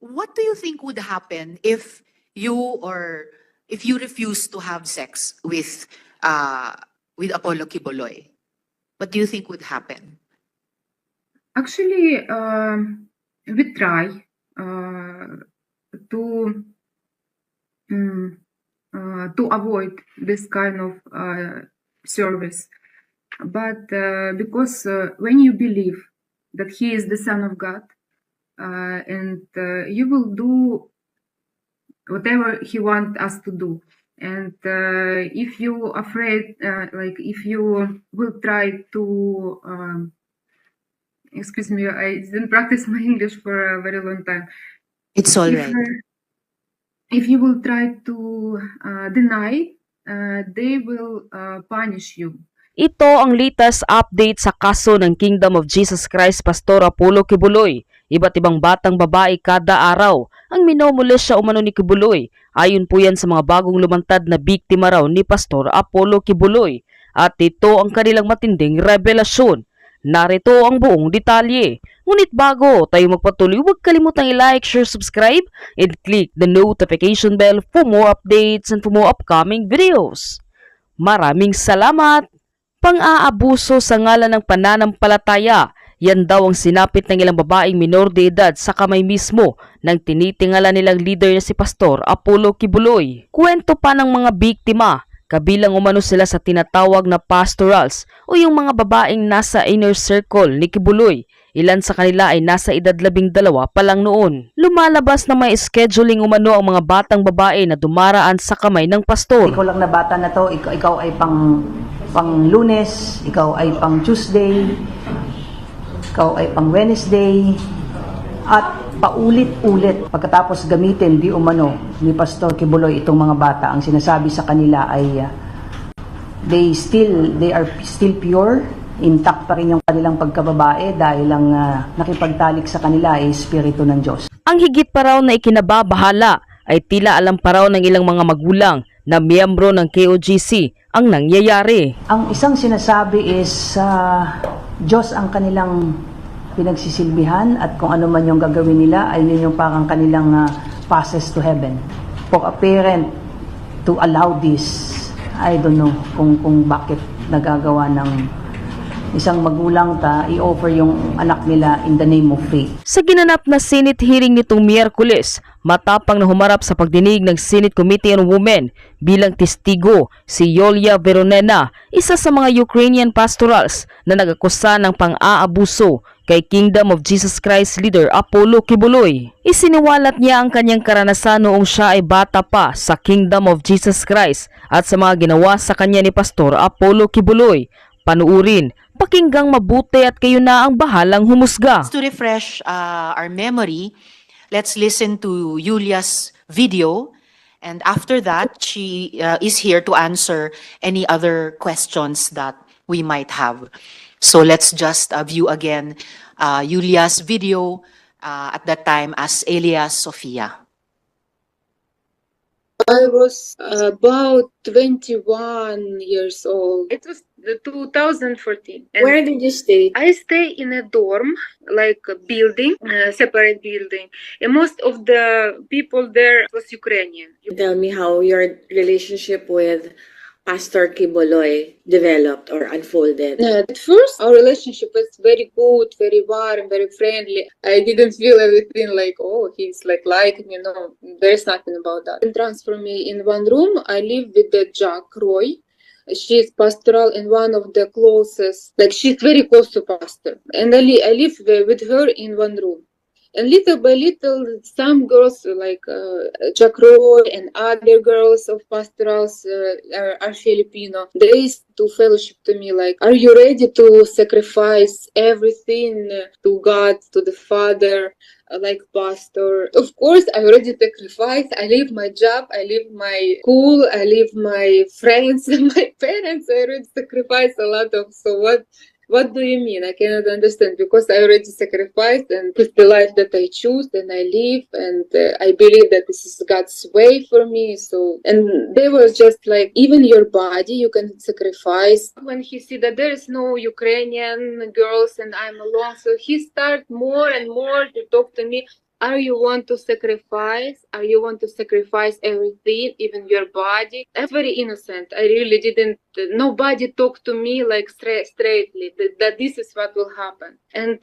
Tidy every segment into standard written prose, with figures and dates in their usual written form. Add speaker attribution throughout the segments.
Speaker 1: what do you think would happen if you refuse to have sex with Apollo Quiboloy? What do you think would happen?
Speaker 2: Actually, we try to avoid this kind of service, but because when you believe that he is the Son of God, and you will do whatever he wants us to do. And if you afraid, like if you will try to, excuse me, I didn't practice my English for a very long time.
Speaker 1: It's all right.
Speaker 2: If you will try to deny, they will punish you.
Speaker 3: Ito ang latest update sa kaso ng Kingdom of Jesus Christ Pastor Apollo Quiboloy. Iba't ibang batang babae kada araw ang minomolestya umano ni Quiboloy. Ayon po yan sa mga bagong lumantad na biktima raw ni Pastor Apollo Quiboloy. At ito ang kanilang matinding revelasyon. Narito ang buong detalye. Ngunit bago tayo magpatuloy, huwag kalimutang i-like, share, subscribe, and click the notification bell for more updates and for more upcoming videos. Maraming salamat! Pang-aabuso sa ngalan ng pananampalataya, yan daw ang sinapit ng ilang babaeng minor de edad sa kamay mismo ng tinitingala nilang leader na si Pastor Apollo Quiboloy. Kwento pa ng mga biktima, kabilang umano sila sa tinatawag na pastorals o yung mga babaeng nasa inner circle ni Quiboloy. Ilan sa kanila ay nasa edad 12 pa lang noon. Lumalabas na may scheduling umano ang mga batang babae na dumaraan sa kamay ng pastor.
Speaker 4: Ikaw lang na bata na to, ikaw ay pang Lunes, ikaw ay pang Tuesday, ikaw ay pang Wednesday, at paulit-ulit. Pagkatapos gamitin di umano ni Pastor Quiboloy itong mga bata, ang sinasabi sa kanila ay they are still pure, intact pa rin yung kanilang pagkababae dahil ang nakipagtalik sa kanila ay Espiritu ng Diyos.
Speaker 3: Ang higit pa raw na ikinababahala ay tila alam pa raw ng ilang mga magulang na miyembro ng KOGC ang nangyayari.
Speaker 4: Ang isang sinasabi is Diyos ang kanilang pinagsisilbihan at kung ano man yung gagawin nila ay yun yung parang kanilang passes to heaven. For a parent to allow this, I don't know kung bakit nagagawa ng isang magulang i-offer yung anak nila in the name of faith.
Speaker 3: Sa ginanap na Senate hearing nitong Miyerkules, matapang na humarap sa pagdinig ng Senate Committee on Women bilang testigo si Yulia Veronena, isa sa mga Ukrainian pastorals na nag-akusa ng pang-aabuso kay Kingdom of Jesus Christ leader Apollo Quiboloy. Isiniwalat niya ang kanyang karanasan noong siya ay bata pa sa Kingdom of Jesus Christ at sa mga ginawa sa kanya ni Pastor Apollo Quiboloy. Panuurin, pakinggang mabuti at kayo na ang bahalang humusga.
Speaker 1: To refresh our memory, let's listen to Yulia's video, and after that, she is here to answer any other questions that we might have. So let's just view again Yulia's video at that time as Elias Sofia.
Speaker 5: I was about 21 years old. It was 2014. And
Speaker 6: where did you stay?
Speaker 5: I stay in a dorm, like a building, separate building. And most of the people there was Ukrainian.
Speaker 6: Tell me how your relationship with Pastor Quiboloy developed or unfolded.
Speaker 5: At first, our relationship was very good, very warm, very friendly. I didn't feel everything like, oh, he's like me, no, there's nothing about that. And transfer me in one room. I live with the Jack Roy. She's pastoral in one of the closest, like she's very close to pastor. And I live with her in one room. And little by little, some girls like Jack Roy and other girls of pastorals are Filipino. They used to fellowship to me like, are you ready to sacrifice everything to God, to the Father, like pastor? Of course, I already sacrificed. I leave my job, I leave my school, I leave my friends, my parents. I already sacrificed a lot of, so what do you mean? I cannot understand, because I already sacrificed and it's the life that I choose and I live, and I believe that this is God's way for me. So, and they were just like, even your body you can sacrifice. When he see that there is no Ukrainian girls and I'm alone, so he start more and more to talk to me. Are you want to sacrifice? Are you want to sacrifice everything, even your body? I'm very innocent. I really didn't. Nobody talked to me like straightly that this is what will happen. And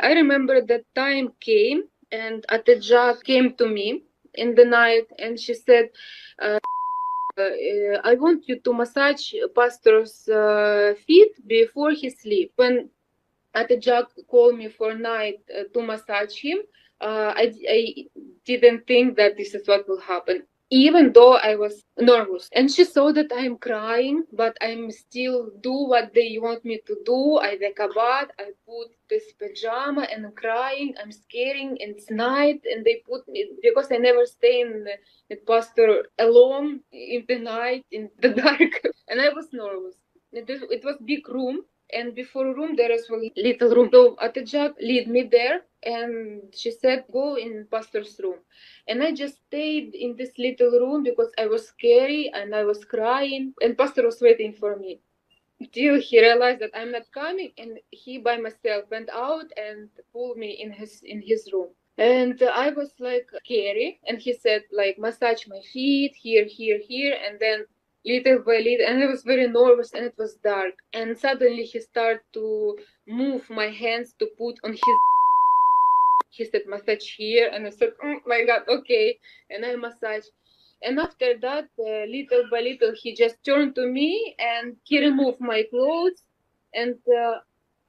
Speaker 5: I remember that time came, and Atejak came to me in the night, and she said, I want you to massage pastor's feet before he sleep. When Atejak called me for night to massage him, I didn't think that this is what will happen. Even though I was nervous, and she saw that I'm crying, but I'm still do what they want me to do. I wake up, I put this pajama and I'm crying. I'm scaring. And it's night, and they put me because I never stay in the pastor alone in the night in the dark, and I was nervous. It was big room, and before room there is a little room. So Atejak lead me there, and she said, go in pastor's room. And I just stayed in this little room because I was scary and I was crying, and pastor was waiting for me till he realized that I'm not coming, and he by myself went out and pulled me in his room. And I was like scary, and he said like massage my feet here, here, here, and then little by little, and I was very nervous, and it was dark, and suddenly he started to move my hands to put on his. He said massage here, and I said, oh my god, okay, and I massage. And after that, little by little, he just turned to me and he removed my clothes. And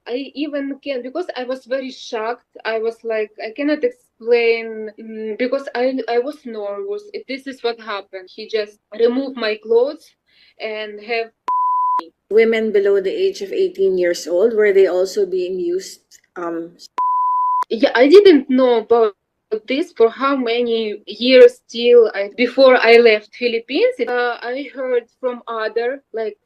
Speaker 5: I even can, because I was very shocked. I was like, I cannot explain because I was nervous. If this is what happened, he just removed my clothes and have.
Speaker 6: Women below the age of 18 years old, were they also being used?
Speaker 5: Yeah, I didn't know about this for how many years till before I left Philippines. I heard from other, like,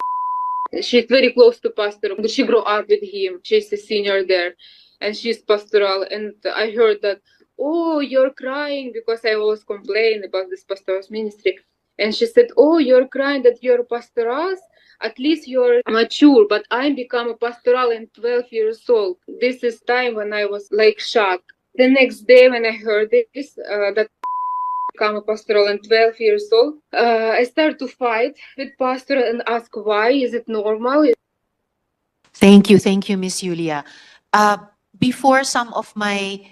Speaker 5: she's very close to Pastoral. She grew up with him. She's a senior there, and she's Pastoral. And I heard that, oh, you're crying because I always complain about this Pastoral's ministry. And she said, oh, you're crying that you're Pastorals? At least you're mature, but I become a Pastoral in 12 years old. This is time when I was like shocked. The next day when I heard this, that become a pastoral and 12 years old, I started to fight with pastor and ask why, is it normal?
Speaker 1: Thank you, Miss Yulia. Before some of my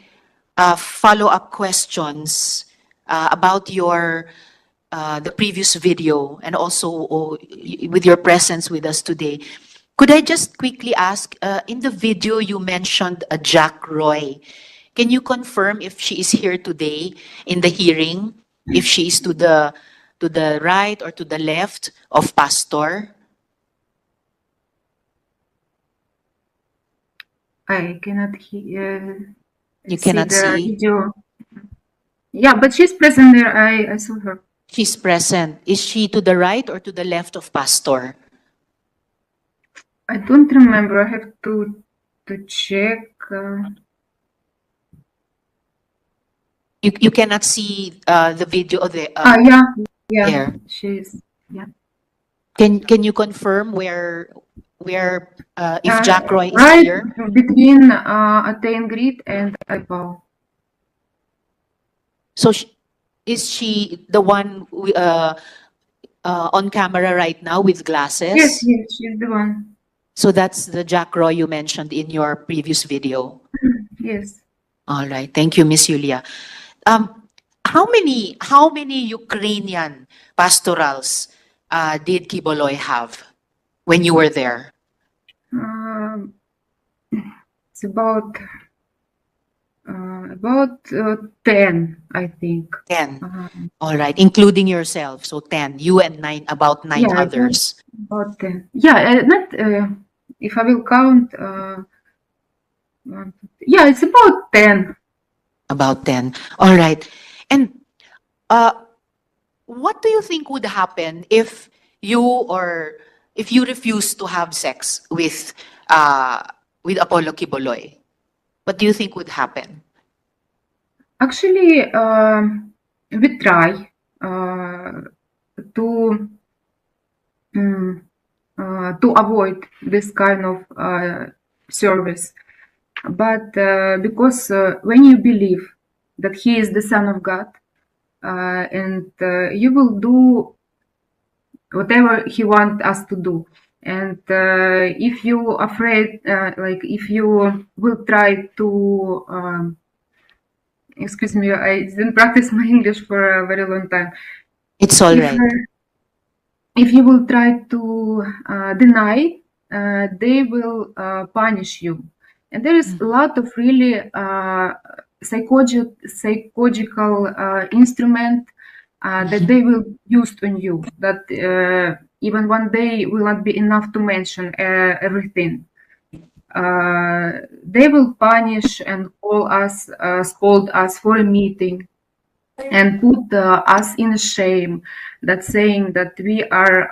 Speaker 1: follow-up questions about your the previous video and also with your presence with us today, could I just quickly ask, in the video you mentioned Jack Roy. Can you confirm if she is here today in the hearing, if she is to the right or to the left of Pastor?
Speaker 2: I cannot hear.
Speaker 1: You cannot
Speaker 2: the
Speaker 1: see?
Speaker 2: video. Yeah, but she's present there. I saw her.
Speaker 1: She's present. Is she to the right or to the left of Pastor?
Speaker 2: I don't remember. I have to check.
Speaker 1: You cannot see the video of the
Speaker 2: Yeah,
Speaker 1: there.
Speaker 2: she's
Speaker 1: Can you confirm where if Jack Roy is
Speaker 2: right
Speaker 1: here?
Speaker 2: between Attain Grid and Ipaw.
Speaker 1: So is she the one on camera right now with glasses?
Speaker 2: Yes, she's the one.
Speaker 1: So that's the Jack Roy you mentioned in your previous video.
Speaker 2: Yes.
Speaker 1: All right. Thank you, Miss Yulia. How many Ukrainian pastorals did Quiboloy have when you were there?
Speaker 2: It's about 10, I think.
Speaker 1: 10. All right, including yourself. So 10. You and about nine
Speaker 2: Yeah,
Speaker 1: others.
Speaker 2: about 10. Yeah, not if I will count. Yeah, it's about 10.
Speaker 1: About 10. All right. And what do you think would happen if you refuse to have sex with Apollo Quiboloy? What do you think would happen?
Speaker 2: Actually, we try to avoid this kind of service, but because when you believe that he is the Son of God, and you will do whatever he wants us to do. And if you afraid, like if you will try to, excuse me, I didn't practice my English for a very long time.
Speaker 1: It's all
Speaker 2: If
Speaker 1: right.
Speaker 2: if you will try to deny, they will punish you. And there is a lot of really psychological instrument that they will use on you. That even one day will not be enough to mention everything. They will punish and call us, scold us for a meeting, and put us in shame, that saying that we are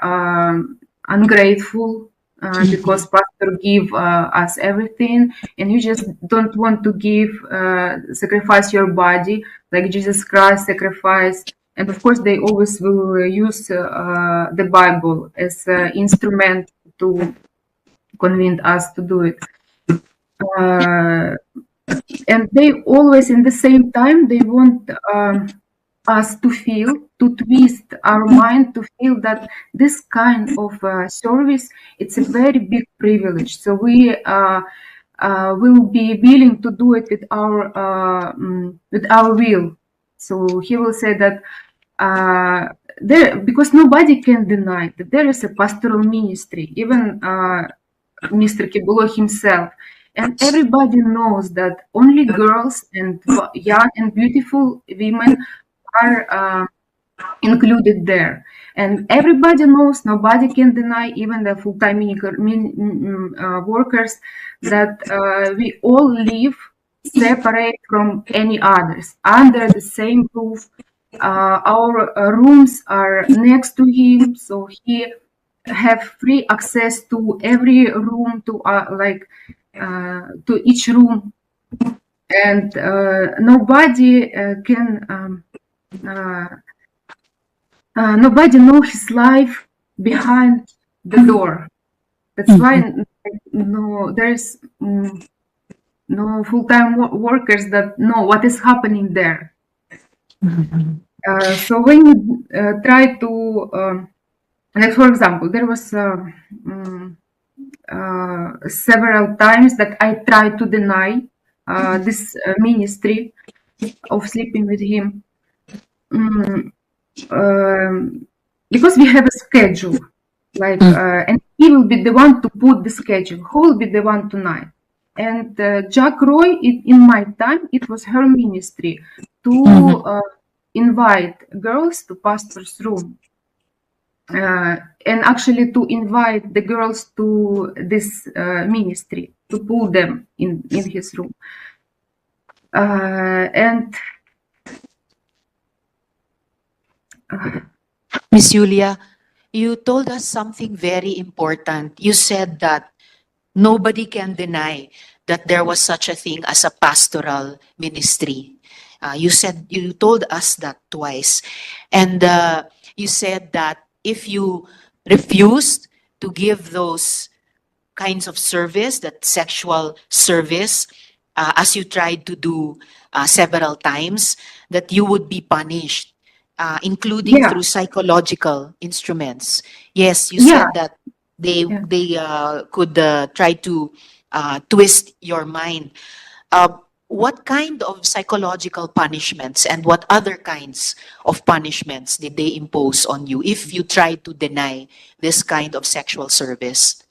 Speaker 2: ungrateful because pastor give us everything, and you just don't want to give, sacrifice your body like Jesus Christ sacrificed. And of course they always will use the Bible as an instrument to convince us to do it. And they always, in the same time, they want us to feel, to twist our mind to feel that this kind of service, it's a very big privilege. So we will be willing to do it with our will. So he will say that there, because nobody can deny that there is a pastoral ministry, even Mr. Quiboloy himself. And everybody knows that only girls and young and beautiful women are included there. And everybody knows, nobody can deny, even the full-time workers, that we all live separate from any others, under the same roof. Our rooms are next to him, so he have free access to every room, to to each room, and nobody can nobody know his life behind the door. That's why no, there's no full-time workers that know what is happening there. So when you try to, like for example, there was several times that I tried to deny this ministry of sleeping with him, because we have a schedule, like, and he will be the one to put the schedule. Who will be the one tonight? And Jack Roy, in my time, it was her ministry to invite girls to pastor's room. And actually to invite the girls to this ministry, to pull them in his room. And
Speaker 1: Miss Julia, you told us something very important. You said that nobody can deny that there was such a thing as a pastoral ministry. You told us that twice. And you said that if you refused to give those kinds of service, that sexual service, as you tried to do several times, that you would be punished, including
Speaker 2: yeah,
Speaker 1: through psychological instruments. Yes, you
Speaker 2: yeah,
Speaker 1: said that they
Speaker 2: yeah.
Speaker 1: they could try to twist your mind. What kind of psychological punishments and what other kinds of punishments did they impose on you if you tried to deny this kind of sexual service?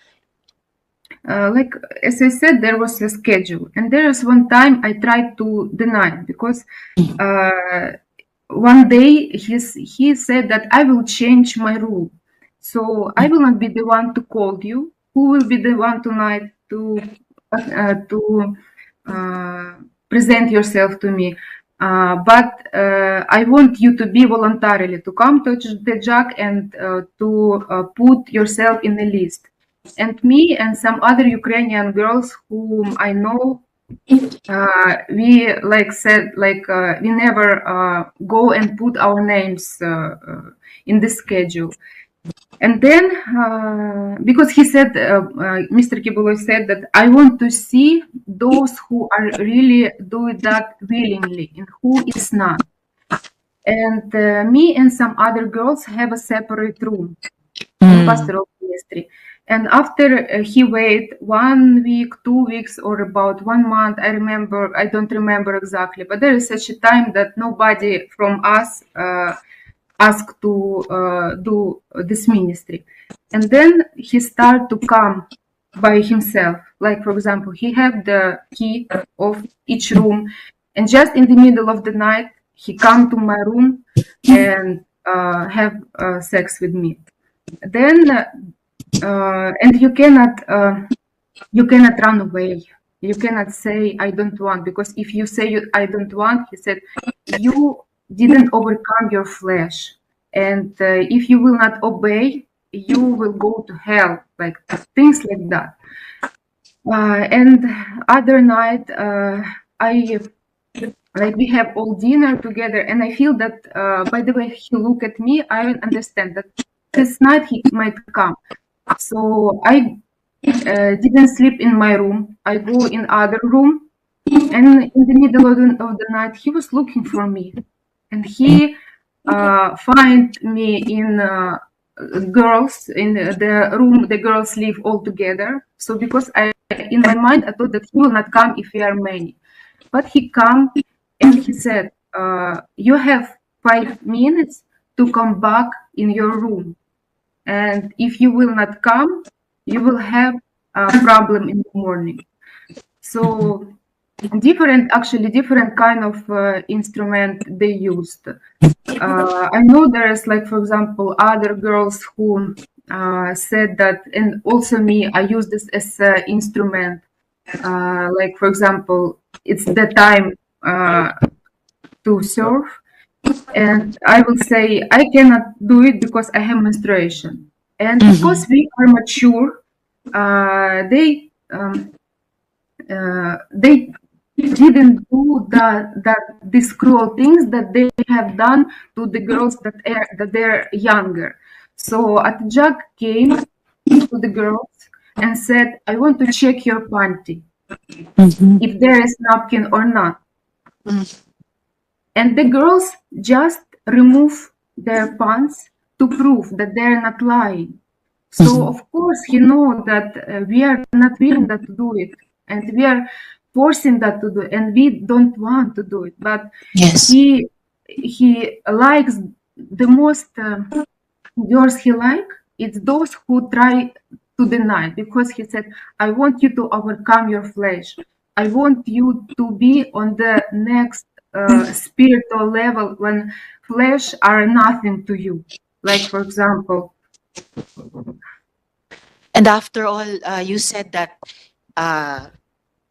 Speaker 2: Like as I said, there was a schedule, and there is one time I tried to deny, because one day he said that I will change my rule, so I will not be the one to call you. Who will be the one tonight to present yourself to me? But I want you to be voluntarily to come to the Jack and to put yourself in the list. And me and some other Ukrainian girls whom I know, we like said, like we never go and put our names in the schedule. And then, because he said, Mr. Quiboloy said that I want to see those who are really doing that willingly and who is not. And me and some other girls have a separate room in pastoral ministry. And after he wait 1 week, 2 weeks, or about 1 month, I don't remember exactly, but there is such a time that nobody from us asked to do this ministry. And then he started to come by himself. Like, for example, he had the key of each room, and just in the middle of the night, he come to my room and have sex with me. Then, and you cannot run away. You cannot say I don't want, because if you say I don't want, he said you didn't overcome your flesh, and if you will not obey, you will go to hell, like things like that. And other night, I like we have all dinner together, and I feel that by the way he look at me, I understand that this night he might come. So I didn't sleep in my room. I go in other room, and in the middle of the night, he was looking for me, and he find me in girls in the room. The girls live all together. So because in my mind, I thought that he will not come if we are many, but he come and he said, "You have 5 minutes to come back in your room, and if you will not come, you will have a problem in the morning." So different kind of instrument they used. I know there's, like, for example, other girls who said that, and also me, I use this as an instrument. Like, for example, it's the time to serve, and I will say I cannot do it because I have menstruation, and because we are mature, they didn't do these cruel things that they have done to the girls that they're younger. So Atjak came to the girls and said, "I want to check your panty, if there is napkin or not." And the girls just remove their pants to prove that they're not lying. So of course he know that we are not willing that to do it, and we are forcing that to do it, and we don't want to do it. But
Speaker 1: Yes.
Speaker 2: he likes the most girls he like. It's those who try to deny, because he said, "I want you to overcome your flesh. I want you to be on the next spiritual level when flesh are nothing to you." Like, for example,
Speaker 1: And after all, you said that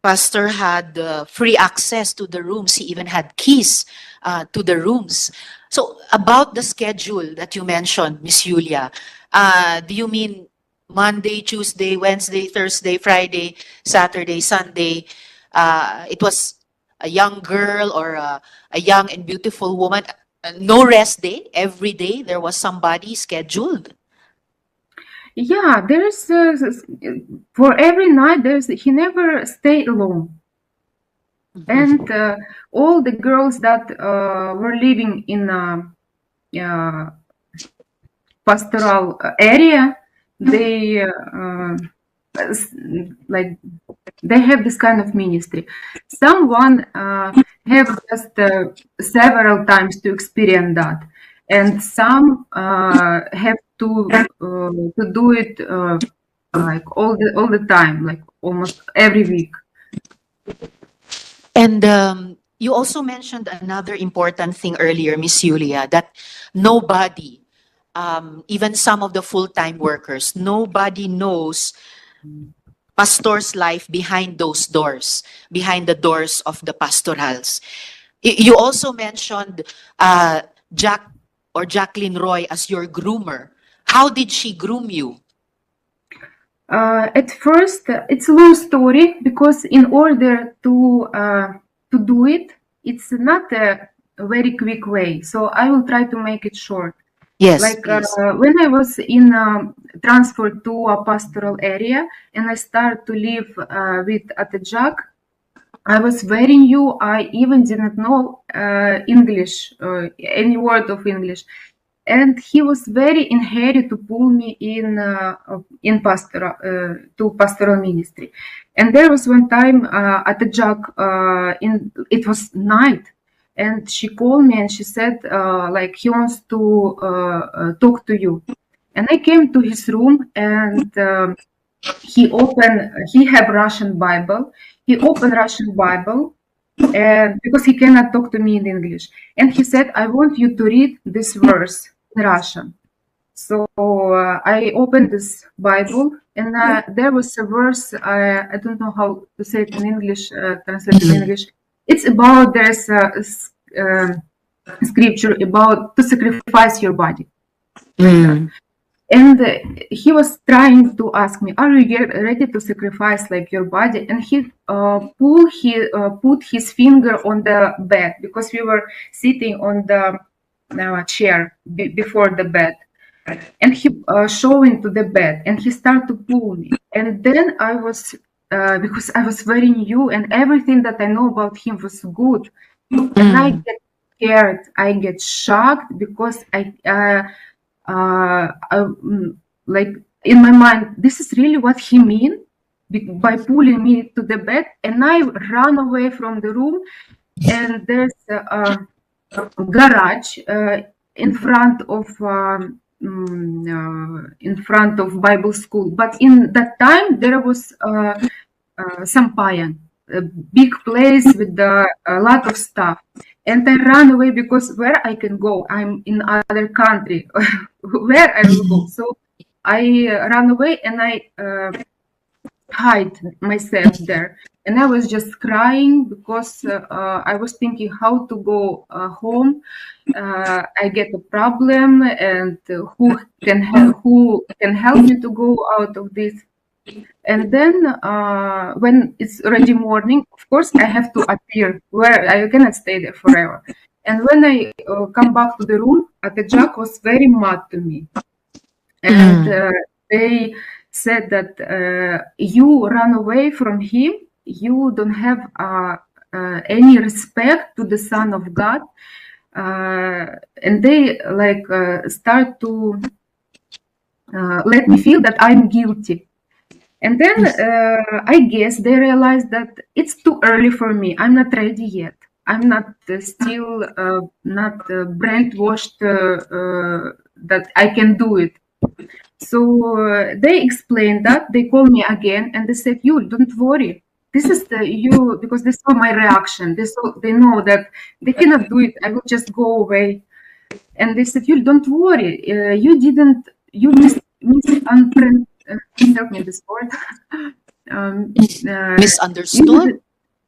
Speaker 1: Pastor had free access to the rooms. He even had keys to the rooms. So about the schedule that you mentioned, Miss Julia, do you mean Monday, Tuesday, Wednesday, Thursday, Friday, Saturday, Sunday? It was a young girl or a young and beautiful woman. No rest day. Every day there was somebody scheduled.
Speaker 2: yeah, there's for every night he never stay alone. And all the girls that were living in pastoral area, they like they have this kind of ministry. Someone have just several times to experience that, and some have to do it like all the time, like almost every week.
Speaker 1: And you also mentioned another important thing earlier, Miss Julia, that nobody, even some of the full-time workers, nobody knows pastor's life behind those doors, behind the doors of the pastorals. You also mentioned Jack or Jacqueline Roy as your groomer. How did she groom you?
Speaker 2: At first, it's a long story, because in order to do it, it's not a very quick way. So I will try to make it short.
Speaker 1: Yes,
Speaker 2: Like
Speaker 1: please.
Speaker 2: when I was in transferred to a pastoral area and I started to live with Atejak, I was very new. I even didn't know English, any word of English, and he was very in hurry to pull me in pastoral to pastoral ministry. And there was one time at the jug in it was night, and she called me and she said like he wants to talk to you. And I came to his room and he have Russian Bible. He opened Russian Bible and because he cannot talk to me in English. And he said, I want you to read this verse in Russian. So I opened this Bible, and there was a verse. I don't know how to say it in English, translated in English. It's about there's a scripture about to sacrifice your body. Like that. And he was trying to ask me, "Are you ready to sacrifice like your body?" And he put his finger on the bed because we were sitting on the chair before the bed, and he showing to the bed, and he started to pull me. And then I was because I was very new, and everything that I know about him was good, and I get scared, I get shocked because like in my mind, this is really what he mean by pulling me to the bed, and I run away from the room, and there's a garage in front of Bible school. But in that time there was Sampayan, a big place with a lot of stuff. And I ran away because where I can go? I'm in other country. Where I will go? So I ran away and I hide myself there. And I was just crying because I was thinking how to go home. I get a problem, and who can help me to go out of this? And then when it's already morning, of course, I have to appear where I cannot stay there forever. And when I come back to the room, Atejak was very mad to me. And they said that you run away from him, you don't have any respect to the Son of God. And they like start to let me feel that I'm guilty. And then I guess they realized that it's too early for me. I'm not ready yet. I'm not still not brainwashed that I can do it. So they explained that. They called me again and they said, "You don't worry. This is you," because they saw my reaction. They know that they cannot do it. I will just go away. And they said, "You don't worry. You help me this word.
Speaker 1: Misunderstood?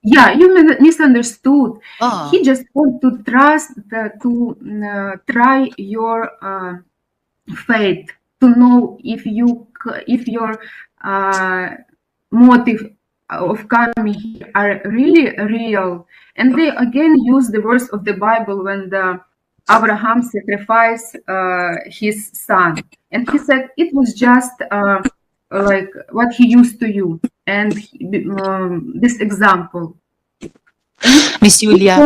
Speaker 2: You misunderstood.
Speaker 1: Ah.
Speaker 2: He just want to trust try your faith to know if your motive of coming here are really real. And they again use the verse of the Bible when Abraham sacrificed his son, and he said it was just like what he used to you, and this example.
Speaker 1: Miss Julia.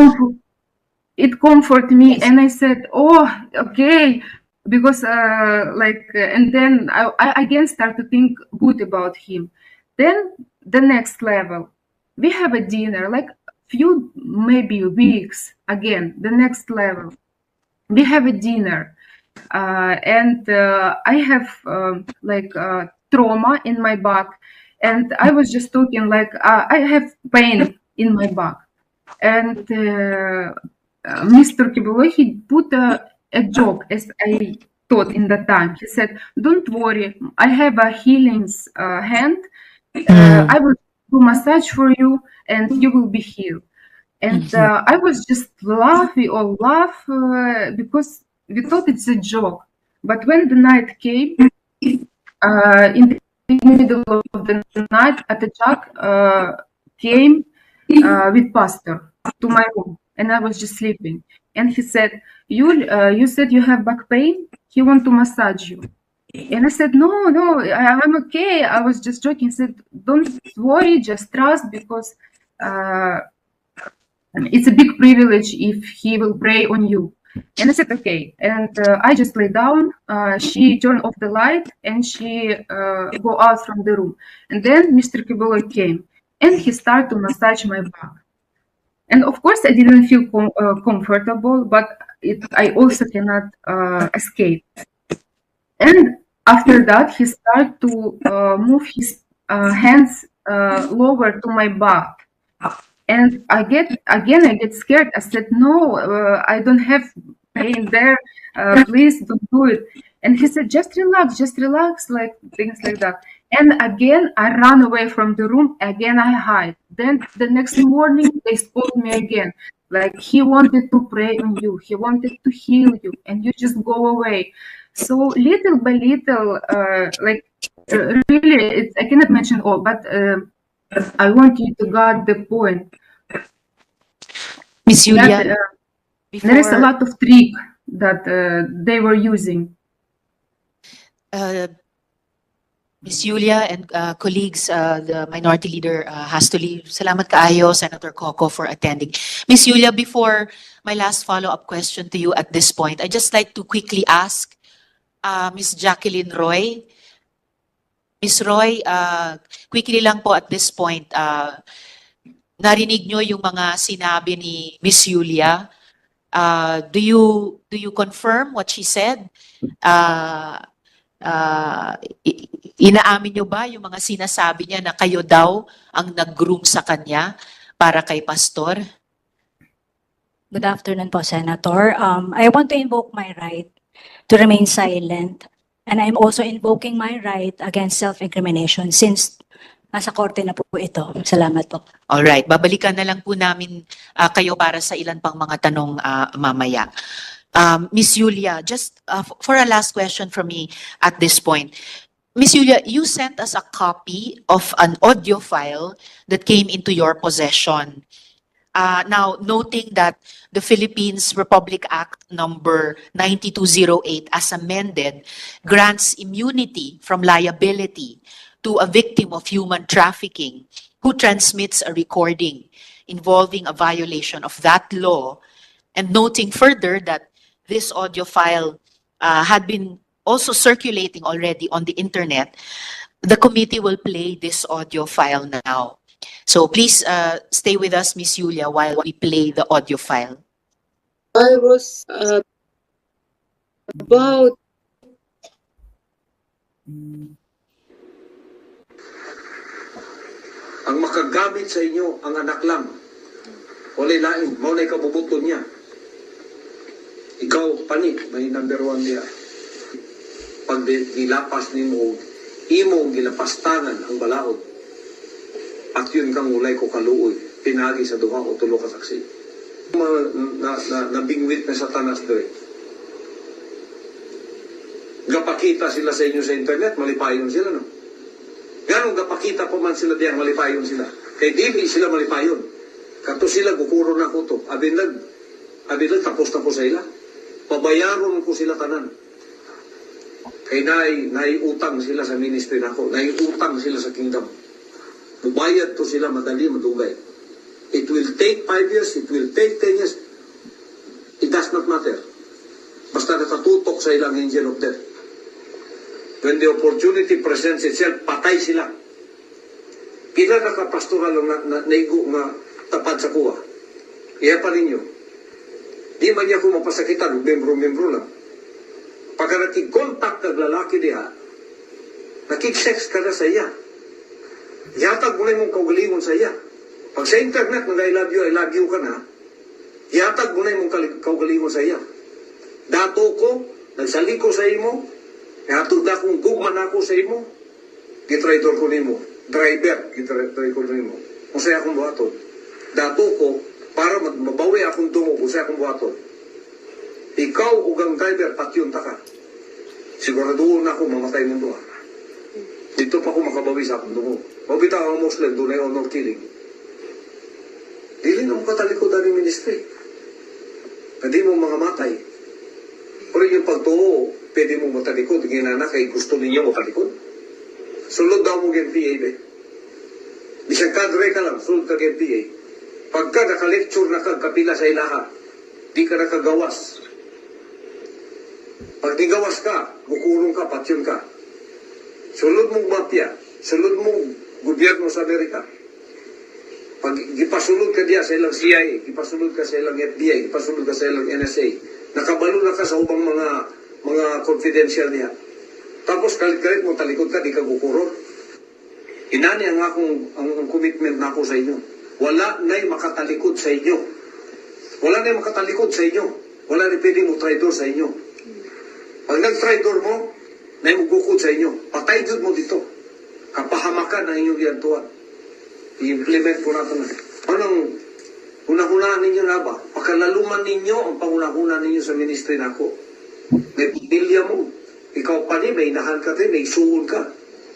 Speaker 2: It comforted me, and I said, "Oh, okay," because and then I again start to think good about him. Then the next level, we have a dinner, like few maybe weeks. Again, the next level, we have a dinner, and I have trauma in my back, and I was just talking like I have pain in my back, and Mr. Quiboloy, he put a joke, as I thought in that time. He said, "Don't worry, I have a healing hand. I will do massage for you, and you will be healed." And I was just laugh because we thought it's a joke. But when the night came, in the middle of the night, Atejak came with pastor to my room, and I was just sleeping. and he said, you said you have back pain? He want to massage you. And I said, no, I'm okay. I was just joking. He said, don't worry, just trust, because it's a big privilege if he will pray on you. And I said, okay. And I just lay down. She turned off the light and she go out from the room. And then Mr. Quiboloy came and he started to massage my back. And of course, I didn't feel comfortable, but I also cannot escape. And after that, he started to move his hands lower to my back. And I get scared. I said, no, I don't have pain there. Please don't do it. And he said, just relax, like things like that. And again, I ran away from the room. Again, I hide. Then the next morning, they spoke me again. Like, he wanted to pray on you. He wanted to heal you. And you just go away. So little by little, really, I cannot mention all, but I want you to get the point.
Speaker 1: Miss Julia,
Speaker 2: That, there is a
Speaker 1: before
Speaker 2: lot of trick that they were using.
Speaker 1: Miss Julia and colleagues, the minority leader has to leave. Salamat kaayo, Senator Coco, for attending. Miss Julia, before my last follow-up question to you at this point, I'd just like to quickly ask Miss Jacqueline Roy. Miss Roy, quickly lang po at this point, narinig nyo yung mga sinabi ni Miss Julia. Do you confirm what she said? Inaamin nyo ba yung mga sinasabi niya na kayo daw ang nag-groom sa kanya para kay Pastor?
Speaker 7: Good afternoon po, Senator. I want to invoke my right to remain silent, and I'm also invoking my right against self-incrimination since nasa korte na po ito. Salamat po.
Speaker 1: Alright, babalikan na lang po namin kayo para sa ilan pang mga tanong mamaya. Miss Julia, just for a last question from me at this point. Miss Julia, you sent us a copy of an audio file that came into your possession. Now, noting that the Philippines Republic Act number 9208 as amended grants immunity from liability to a victim of human trafficking who transmits a recording involving a violation of that law, and noting further that this audio file had been also circulating already on the internet, the committee will play this audio file now. So please stay with us, Miss Julia, while we play the audio file.
Speaker 5: I was about
Speaker 8: ang makagamit sa inyo ang anak lang. Walay lain, maunay kabubuto niya. Ikaw, panik, may number 1 niya. Pag gilapas ni mo, imong gilapastangan ang balaod. At yun kang ulay ko kaluoy, pinagi sa duha o tulo ka saksi. Nabingwit na satanas doon. Gapakita sila sa inyo sa internet, malipayon sila, no? Ganong gapakita pa man sila diyan, malipayon sila. Kay dili sila malipayon. Kato sila, gukuro na ko to. Abinag, tapos na po sa ila. Pabayaron ko sila tanan. Kay naiutang sila sa ministry na ako. Naiutang sila sa kingdom. Bubayad to sila, madali, madugay. It will take 5 years, it will take 10 years. It does not matter. Basta nakatutok sa ilang angel of death. When the opportunity presents itself, patay sila. Pila na ka-pastoral na naigo nga tapad sa kuha. Iya pa ninyo. Di man niya ko mapasakitan, membro-membro lang. Pagka nakik-contact ng lalaki diha, nakik-sex ka na sa iya. Yatag mo na mong kaugalingon sa iya. Pag sa internet, nag I love you ka na, yatag mo na mong kaugalingon sa iya. Dato ko, nagsaliko sa imo, hatod na kung gugman ako sa imo, gitraidor ko nimo. Driver, gitraidor ko nimo. Kung sa'yo akong buhaton. Dato ko, para mabawi akong dungo kung sa'yo akong buhaton. Ikaw ugang driver, patyon ta ka. Siguraduhin na ako mamatay mong duha. Dito pa ako makabawi sa akong dungo. Mabita ang Muslim, doon ay honor killing. Dili na mo katalikodan ng ministry. Hindi mo mga matay. Pero yung pagtuo, pwede mo matalikod. Ginana kay gusto ninyo matalikod. Sulod daw mo NPA, be. Bisang kadre ka lang, sulod ka NPA. Pagka naka-lecture na kapila sa ilaha, di ka nakagawas. Pag di gawas ka, bukurong ka, patyon ka. Sulod mong mafia, sulod mong gobyerno sa Amerika. Pag ipasulod ka diya sa ilang CIA, ipasulod ka sa ilang FBI, ipasulod ka sa ilang NSA, nakabalo na ka sa ubang mga confidential niya. Tapos kalit-kalit mo talikod ka, di ka gukurong. Inani ang commitment na ako sa inyo. Wala na'y makatalikod sa inyo. Wala na'y makatalikod sa inyo. Wala na'y pwede mo traidor sa inyo. Pag nag-traidor mo, na'y magukod sa inyo. Patay jud mo dito. Kapahamakan ang inyong giyantuan. I-implement ko na ito na. Anong unang-unaan ninyo na ba? Pakalaluman ninyo ang pangunang-unaan ninyo sa ministry na ako. May pamilya mo. Ikaw pa ni, may inahan ka din, may isuon ka.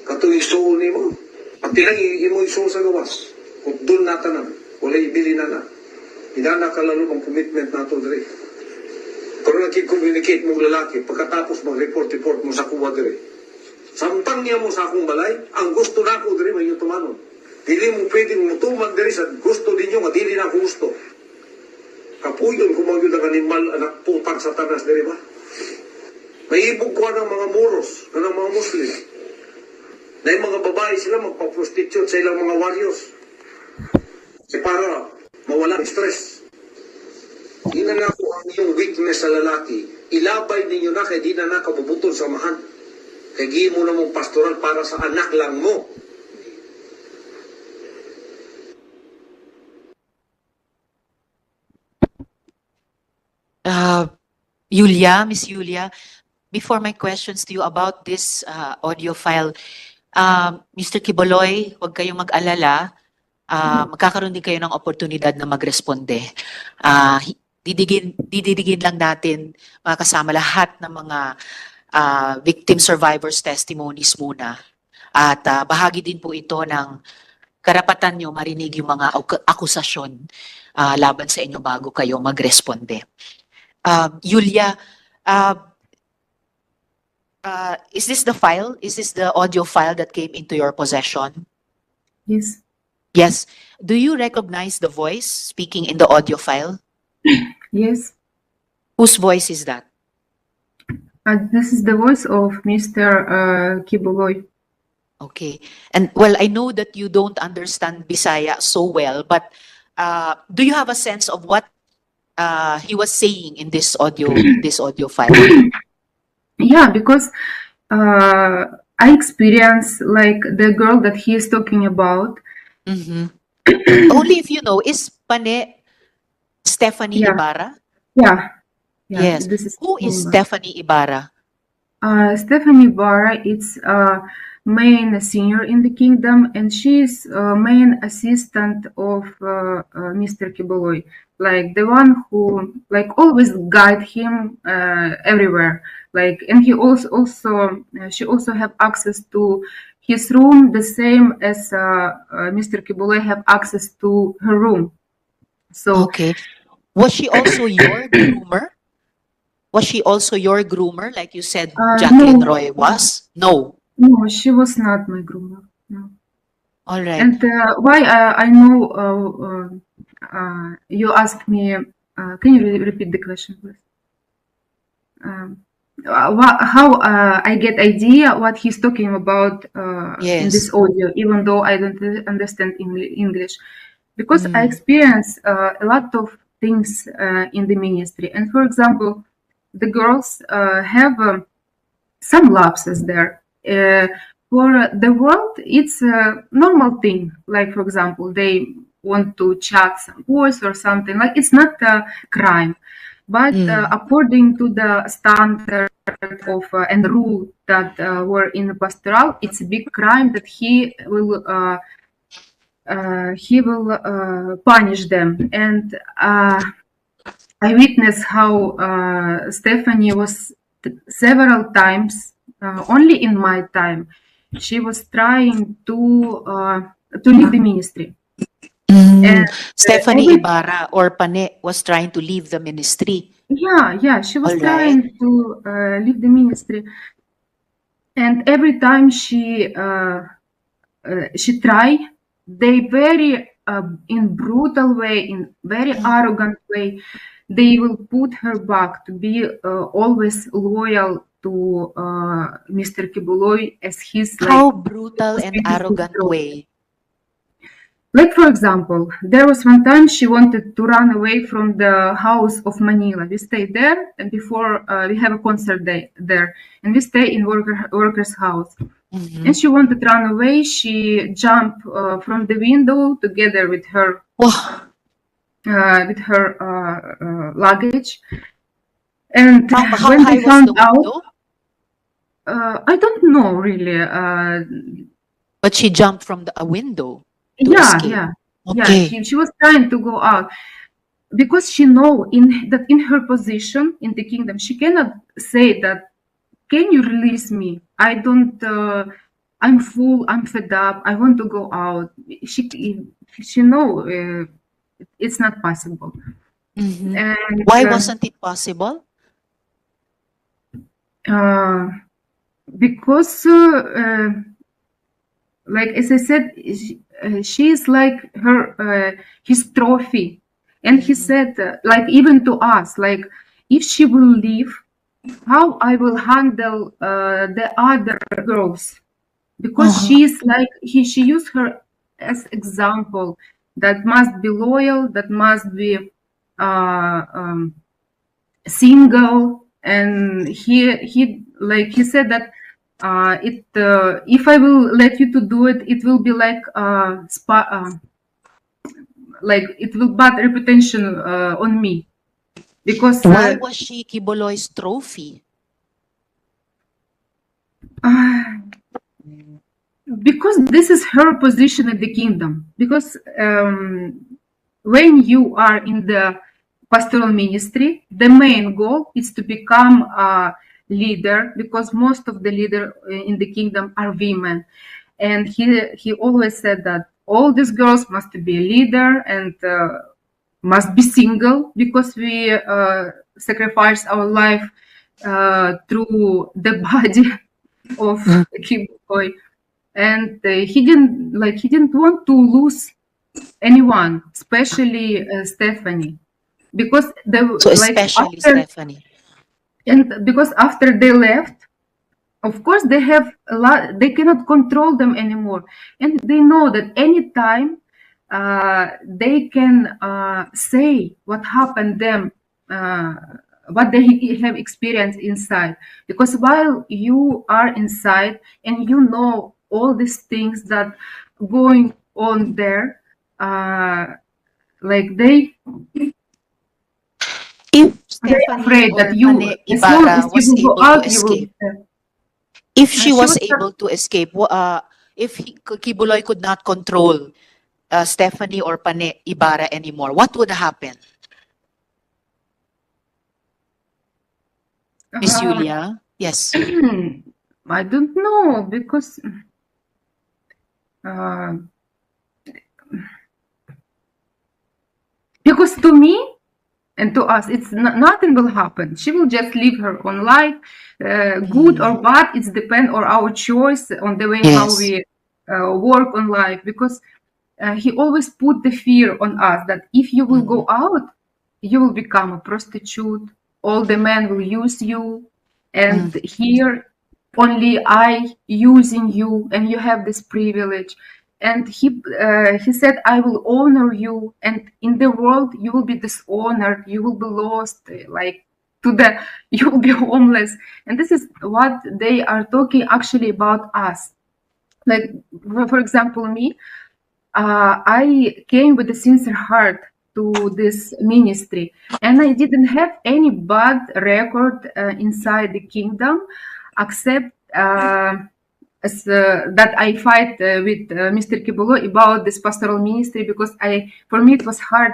Speaker 8: Katong isuon ni mo. Pag tinang mo isuon sa gawas. Kung doon natanan, wala ibili na na. Hinana ka lalo ang commitment na ito, Dre. Pero nag-communicate mong lalaki, pagkatapos mag-report mo sa kuwa, Dre. Sampang niya mo sa akong balay, ang gusto na ako, Dre, may tumanon. Dili mo pwedeng mutuman, Dre, sa gusto ninyo, nga dili na ako gusto. Kapuyon, kumagyod ang animal, anak putang satanas, Dre, ba? May ibog ko ng mga moros, ng mga Muslim. Na yung mga babae sila magpa-prostitute sa ilang mga warriors. Para mawala ng stress. Ina na ko ang iyong weakness sa lalaki. Ilabay ninyo na kay di na kabubutol sa mahan. Kaya gihin mo na mong pastoral para sa anak lang mo.
Speaker 1: Miss Yulia, before my questions to you about this audio file, Mr. Quiboloy, huwag kayong mag-alala. Magkakaroon din kayo ng oportunidad na magresponde. Didigin lang natin mga kasama lahat ng mga victim survivors testimonies muna. At bahagi din po ito ng karapatan nyo marinig yung mga akusasyon laban sa inyo bago kayo magresponde. Yulia, is this the file? Is this the audio file that came into your possession?
Speaker 2: Yes.
Speaker 1: Yes. Do you recognize the voice speaking in the audio file?
Speaker 2: Yes.
Speaker 1: Whose voice is that?
Speaker 2: This is the voice of Mr. Quiboloy.
Speaker 1: Okay. And well, I know that you don't understand Bisaya so well, but do you have a sense of what he was saying in this audio file?
Speaker 2: Yeah, because I experienced like the girl that he is talking about.
Speaker 1: Mm-hmm. Only if you know, is Pane Stephanie
Speaker 2: Yeah.
Speaker 1: Ibarra?
Speaker 2: Yeah.
Speaker 1: Yes.
Speaker 2: This is
Speaker 1: Who is Stephanie Ibarra?
Speaker 2: Stephanie Ibarra. It's main senior in the kingdom, and she's main assistant of Mr. Quiboloy, like the one who like always guide him everywhere. Like, and he she also have access to his room the same as Mr. Quiboloy have access to her room. So
Speaker 1: Okay. Was she also your groomer? Was she also your groomer, like you said Jacqueline
Speaker 2: no.
Speaker 1: Roy was? No.
Speaker 2: No, she was not my groomer. No.
Speaker 1: All right.
Speaker 2: And why I know you asked me, can you repeat the question, please? How I get idea what he's talking about in this audio, even though I don't understand English, because I experience a lot of things in the ministry. And for example, the girls have some lapses there. For the world, it's a normal thing. Like, for example, they want to chat some boys or something. Like, it's not a crime. But according to the standard of and rule that were in the pastoral, it's a big crime that he will punish them. And I witnessed how Stephanie was several times, only in my time, she was trying to leave the ministry.
Speaker 1: Stephanie Ibarra or Pane was trying to leave the ministry.
Speaker 2: Yeah, she was
Speaker 1: All right.
Speaker 2: trying to leave the ministry, and every time she try, they very in brutal way, in very arrogant way, they will put her back to be always loyal to Mr. Quiboloy as his like
Speaker 1: How brutal and arrogant way.
Speaker 2: like, for example, there was one time she wanted to run away from the house of Manila. We stayed there, and before we have a concert day there, and we stay in worker's house.
Speaker 1: Mhm.
Speaker 2: And she wanted to run away. She jumped from the window together with her
Speaker 1: Wow.
Speaker 2: luggage. And
Speaker 1: How
Speaker 2: when
Speaker 1: high
Speaker 2: they
Speaker 1: was
Speaker 2: found
Speaker 1: the
Speaker 2: out,
Speaker 1: window?
Speaker 2: I don't know really.
Speaker 1: But she jumped from a window to
Speaker 2: Yeah,
Speaker 1: escape.
Speaker 2: yeah, yeah.
Speaker 1: Okay.
Speaker 2: She was trying to go out, because she know in her position in the kingdom she cannot say that, can you release me, I don't I'm full, I'm fed up, I want to go out. She know it's not possible.
Speaker 1: Mhm.
Speaker 2: And
Speaker 1: Why wasn't it possible?
Speaker 2: uh, because like as I said, she is like his trophy. And he said like even to us, like if she will leave, how I will handle the other girls, because
Speaker 1: Uh-huh.
Speaker 2: she is like she used her as example, that must be loyal, that must be uh, um, single. And he said that it if I will let you to do it, it will be like like it will bad reputation on me, because
Speaker 1: Why was she Kiboloy's trophy?
Speaker 2: uh, because this is her position in the kingdom. Because when you are in the pastoral ministry, the main goal is to become a leader, because most of the leader in the kingdom are women. And he always said that all these girls must be a leader, and must be single, because we sacrifice our life through the body of Kim Boy. And he didn't want to lose anyone, especially Stephanie, because they
Speaker 1: So
Speaker 2: like
Speaker 1: especially
Speaker 2: after,
Speaker 1: Stephanie.
Speaker 2: and because after they left, of course they have a lot, they cannot control them anymore, and they know that anytime they can say what happened them, uh, what they have experienced inside. Because while you are inside and you know all these things that going on there, like
Speaker 1: If
Speaker 2: they're
Speaker 1: Stephanie
Speaker 2: afraid
Speaker 1: or
Speaker 2: that you,
Speaker 1: Pane
Speaker 2: as long as
Speaker 1: Ibarra
Speaker 2: you
Speaker 1: was
Speaker 2: will go
Speaker 1: able to
Speaker 2: out, you will
Speaker 1: escape, if she
Speaker 2: she
Speaker 1: was
Speaker 2: was
Speaker 1: able to escape, if Kibuloy could not control Stephanie or Pane Ibarra anymore, what would happen? Miss
Speaker 2: uh,
Speaker 1: Julia? Yes.
Speaker 2: I don't know, because uh, to me and to us, it's nothing will happen. She will just live her own life, good or bad. It's depend on our choice, on the way how
Speaker 1: Yes.
Speaker 2: we work on life. Because he always put the fear on us that if you will go out, you will become a prostitute. All the men will use you, and here only I using you, and you have this privilege. And he said, I will honor you, and in the world you will be dishonored, you will be lost, like to the you will be homeless. And this is what they are talking actually about us. Like, for example, me, I came with a sincere heart to this ministry, and I didn't have any bad record inside the kingdom, except that I fight with Mr. Kibolo about this pastoral ministry, because for me it was hard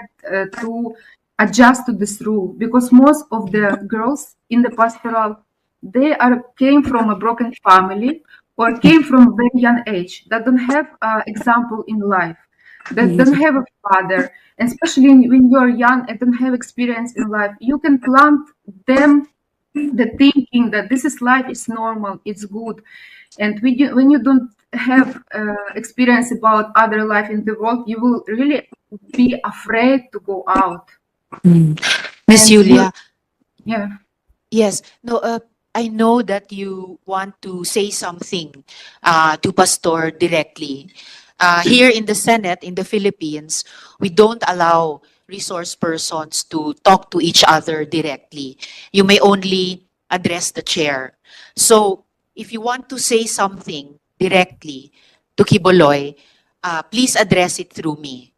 Speaker 2: to adjust to this rule, because most of the girls in the pastoral, they came from a broken family or came from a very young age that don't have example in life. that don't have a father, and especially when you're young and don't have experience in life, you can plant them the thinking that this is life is normal, it's good. And when you don't have experience about other life in the world, you will really be afraid to go out.
Speaker 1: Miss
Speaker 2: And you,
Speaker 1: Julia,
Speaker 2: yeah.
Speaker 1: yes, no, I know that you want to say something to Pastor directly. Here in the Senate, in the Philippines, we don't allow resource persons to talk to each other directly. You may only address the chair. So, if you want to say something directly to Quiboloy, please address it through me.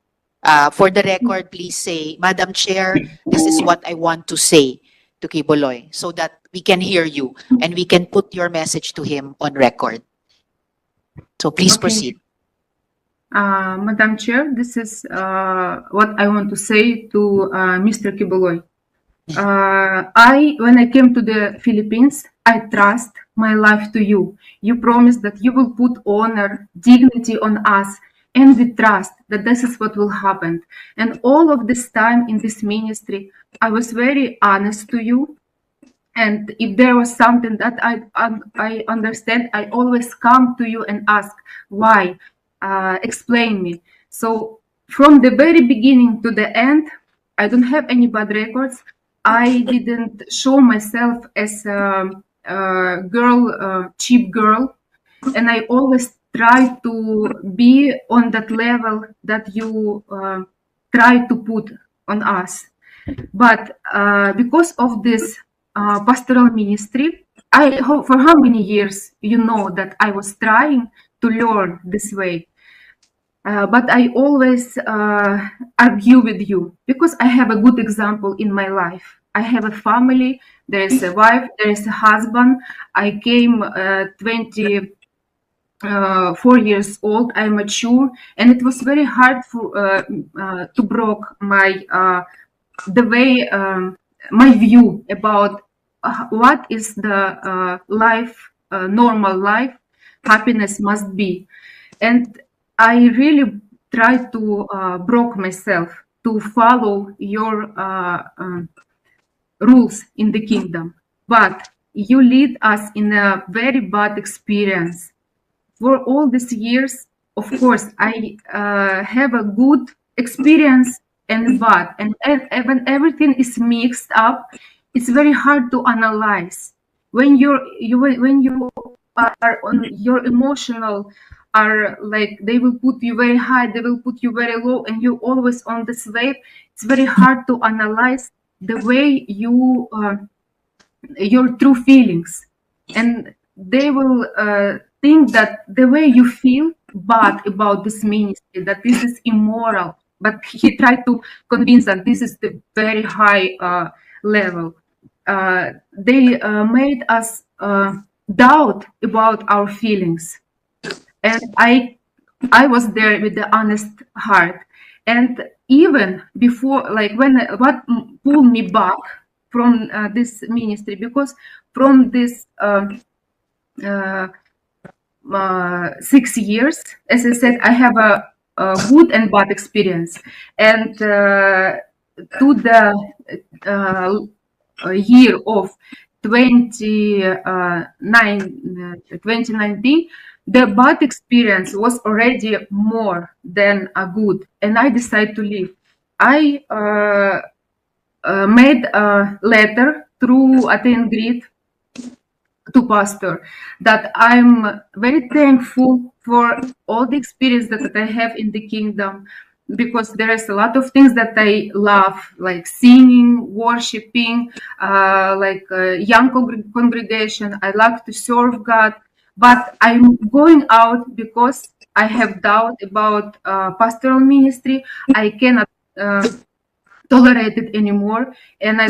Speaker 1: For the record, please say, Madam Chair, this is what I want to say to Quiboloy so that we can hear you and we can put your message to him on record. So please
Speaker 2: Okay.
Speaker 1: proceed.
Speaker 2: Madam Chair, this is what I want to say to Mr. Quiboloy. When I came to the Philippines, I trust my life to you. You promised that you will put honor, dignity on us, and we trust that this is what will happen. And all of this time in this ministry, I was very honest to you. And if there was something that I understand, I always come to you and ask why. Explain me. So from the very beginning to the end, I don't have any bad records. I didn't show myself as a girl, cheap girl, and I always try to be on that level that you try to put on us. But because of this pastoral ministry, for how many years you know that I was trying to learn this way. But I always argue with you because I have a good example in my life. I have a family, there is a wife, there is a husband. I came 24 years old, I'm mature, and it was very hard to break my the way my view about what is the life, normal life, happiness must be. And I really try to broke myself to follow your rules in the kingdom. But you lead us in a very bad experience. For all these years, of course, I have a good experience and bad. And when everything is mixed up, it's very hard to analyze. When when you are on your emotional are like they will put you very high, they will put you very low, and you're always on this wave. It's very hard to analyze the way you your true feelings, and they will think that the way you feel bad about this ministry, that this is immoral, but he tried to convince that this is the very high level. They made us doubt about our feelings, and I was there with the honest heart. And even before, like when what pulled me back from this ministry, because from this 6 years, as I said, I have a good and bad experience. And to the year of 2019, the bad experience was already more than a good, and I decided to leave. I made a letter through Athen Grid to pastor that I'm very thankful for all the experience that I have in the kingdom, because there is a lot of things that I love, like singing, worshiping, like a young congregation. I love to serve God, but I'm going out because I have doubt about pastoral ministry. I cannot tolerate it anymore, and I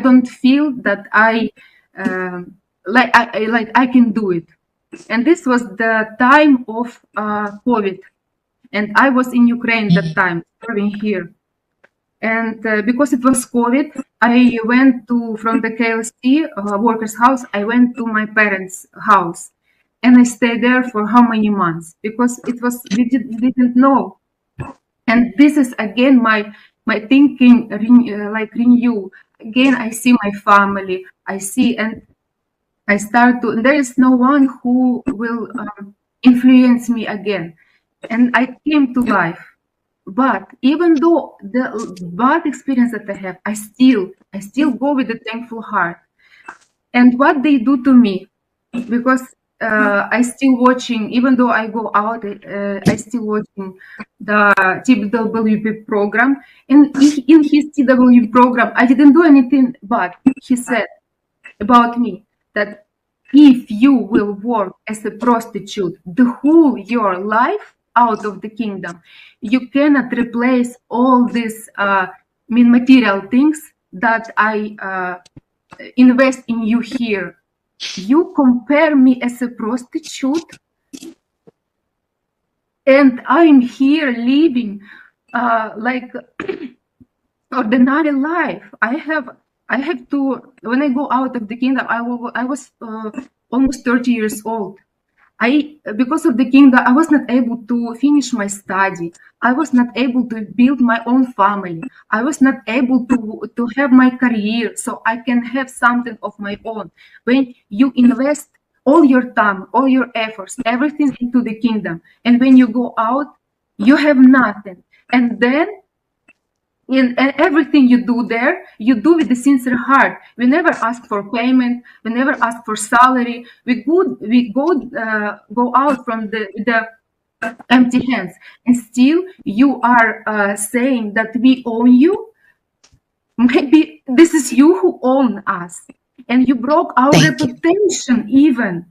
Speaker 2: don't feel that I I can do it. And this was the time of COVID, and I was in Ukraine that time, serving here. And because it was COVID, I went from the KLC workers' house. I went to my parents' house, and I stayed there for how many months, because we didn't know. And this is again my thinking like renew. Again, I see my family, I see, and I start to, there is no one who will influence me again. And I came to life. But even though the bad experience that I have, I still go with a thankful heart. And what they do to me, because I still watching, even though I go out, I still watching the TWP program. And in his TWP program, I didn't do anything, but he said about me that if you will work as a prostitute the whole your life out of the kingdom, you cannot replace all these material things that I invest in you here. You compare me as a prostitute, and I'm here living like ordinary life. I have to, when I go out of the kingdom, I was almost 30 years old. Because of the kingdom, I was not able to finish my study. I was not able to build my own family. I was not able to have my career, so I can have something of my own. When you invest all your time, all your efforts, everything into the kingdom, and when you go out, you have nothing. And then in everything you do there, you do with a sincere heart. We never ask for payment. We never ask for salary. We go out from the empty hands, and still you are saying that we own you. Maybe this is you who own us, and you broke our
Speaker 1: Thank you.
Speaker 2: reputation even.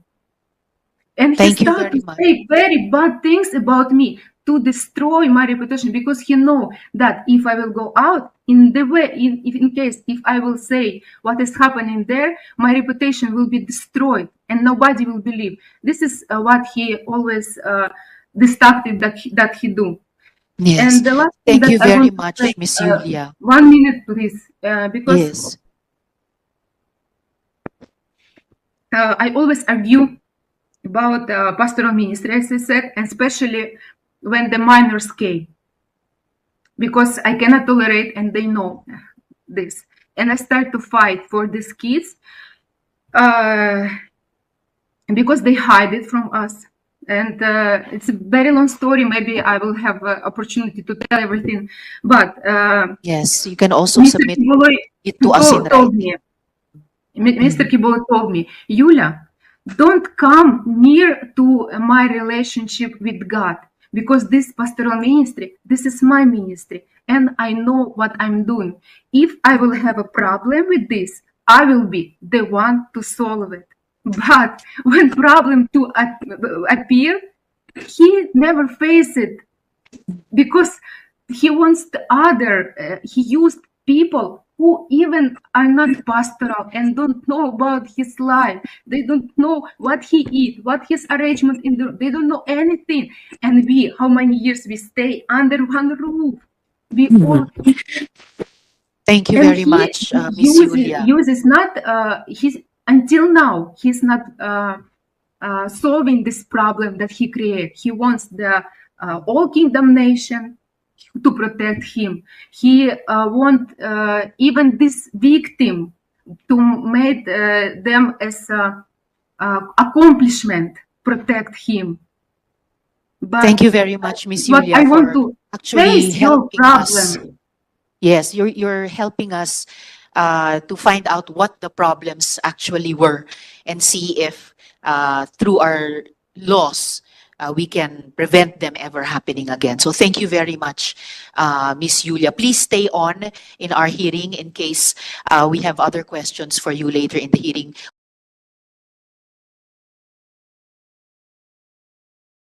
Speaker 2: And he
Speaker 1: Thank you
Speaker 2: started
Speaker 1: very
Speaker 2: to
Speaker 1: much.
Speaker 2: say very bad things about me to destroy my reputation, because he know that if I will go out in the way, in case if I will say what is happening there, my reputation will be destroyed and nobody will believe. This is what he always destructive that he do.
Speaker 1: Yes.
Speaker 2: And the last thing
Speaker 1: Thank
Speaker 2: that
Speaker 1: you
Speaker 2: I
Speaker 1: very
Speaker 2: want to
Speaker 1: much,
Speaker 2: say,
Speaker 1: Miss Yulia.
Speaker 2: 1 minute, please, because
Speaker 1: Yes.
Speaker 2: I always argue about pastoral ministry, as I said, and especially when the minors came, because I cannot tolerate, and they know this. And I start to fight for these kids because they hide it from us. And it's a very long story. Maybe I will have an opportunity to tell everything. But
Speaker 1: Yes, you can also
Speaker 2: Mr.
Speaker 1: submit
Speaker 2: Quiboloy
Speaker 1: it to us in
Speaker 2: told me,
Speaker 1: writing.
Speaker 2: Mr. Quiboloy told me, Yulia, don't come near to my relationship with God, because this pastoral ministry, this is my ministry, and I know what I'm doing. If I will have a problem with this, I will be the one to solve it. But when problem to appear, he never face it, because he wants the other. He used people who even are not pastoral and don't know about his life. They don't know what he eat, what his arrangement in the. They don't know anything. And we, how many years we stay under one roof? We all.
Speaker 1: Thank you
Speaker 2: And
Speaker 1: very
Speaker 2: he
Speaker 1: much, Miss Yulia.
Speaker 2: uses not he's until now he's not solving this problem that he created. He wants the all kingdom nation to protect him. He want even this victim to make them as accomplishment protect him. But
Speaker 1: Thank you very much, Miss
Speaker 2: what
Speaker 1: Yulia,
Speaker 2: I want
Speaker 1: for
Speaker 2: to
Speaker 1: actually
Speaker 2: face your
Speaker 1: helping us.
Speaker 2: problem.
Speaker 1: Yes, you're helping us to find out what the problems actually were and see if through our laws we can prevent them ever happening again. So thank you very much, Miss Yulia. Please stay on in our hearing in case we have other questions for you later in the hearing.